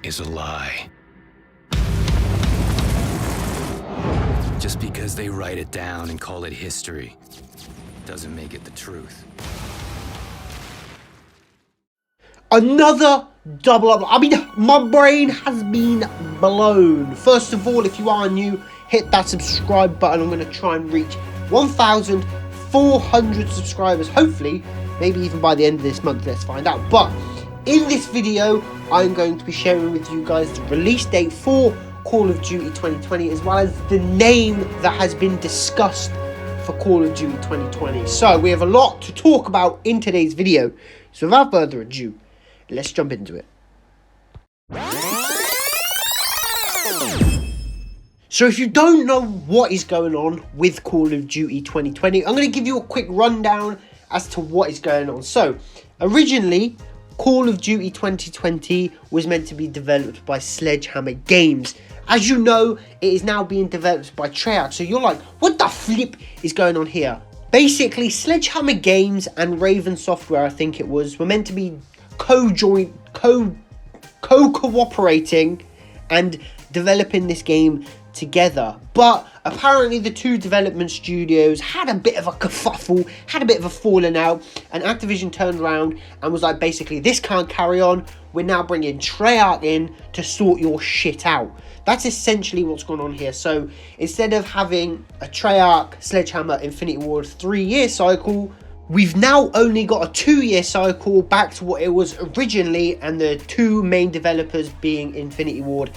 is a lie. Just because they write it down and call it history doesn't make it the truth. Another double up. I mean, my brain has been blown. First of all, if you are new, hit that subscribe button. I'm going to try and reach 1,400 subscribers. Hopefully, maybe even by the end of this month. Let's find out. But in this video, I'm going to be sharing with you guys the release date for Call of Duty 2020, as well as the name that has been discussed for Call of Duty 2020. So we have a lot to talk about in today's video. So without further ado, let's jump into it. So if you don't know what is going on with Call of Duty 2020, I'm going to give you a quick rundown as to what is going on. So originally, Call of Duty 2020 was meant to be developed by Sledgehammer Games. As you know, it is now being developed by Treyarch. So you're like, what the flip is going on here? Basically, Sledgehammer Games and Raven Software, I think it was, were meant to be cooperating and developing this game together, but apparently the two development studios had a bit of a kerfuffle, had a bit of a falling out, and Activision turned around and was like, basically, this can't carry on, we're now bringing Treyarch in to sort your shit out. That's essentially what's going on here. So instead of having a Treyarch, Sledgehammer, Infinity Ward 3-year cycle, we've now only got a 2-year cycle back to what it was originally, and the two main developers being Infinity Ward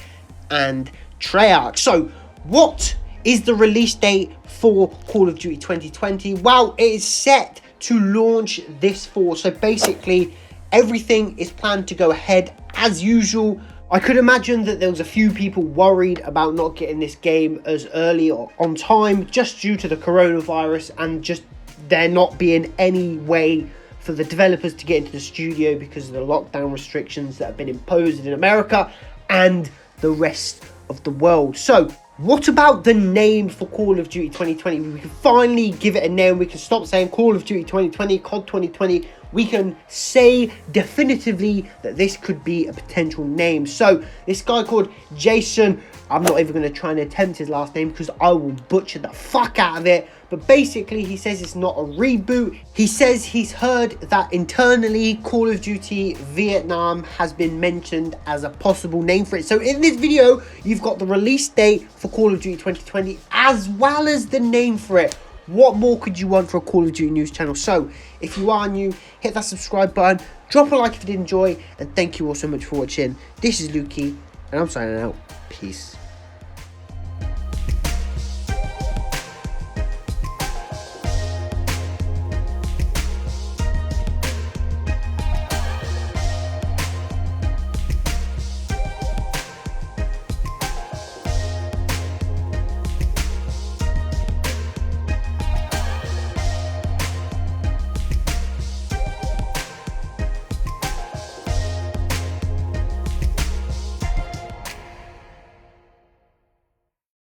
and Treyarch. So what is the release date for Call of Duty 2020? Well, it is set to launch this fall. So basically everything is planned to go ahead as usual. I could imagine that there was a few people worried about not getting this game as early or on time just due to the coronavirus, and just there not being any way for the developers to get into the studio because of the lockdown restrictions that have been imposed in America and the rest of the world. So what about the name for Call of Duty 2020? We can finally give it a name. We can stop saying Call of Duty 2020, COD 2020. We can say definitively that this could be a potential name. So this guy called Jason, I'm not even going to try and attempt his last name because I will butcher the fuck out of it. But basically, he says it's not a reboot. He says he's heard that internally Call of Duty Vietnam has been mentioned as a possible name for it. So in this video, you've got the release date for Call of Duty 2020 as well as the name for it. What more could you want for a Call of Duty news channel? So if you are new, hit that subscribe button, drop a like if you did enjoy, and thank you all so much for watching. This is LUKEY, and I'm signing out. Peace.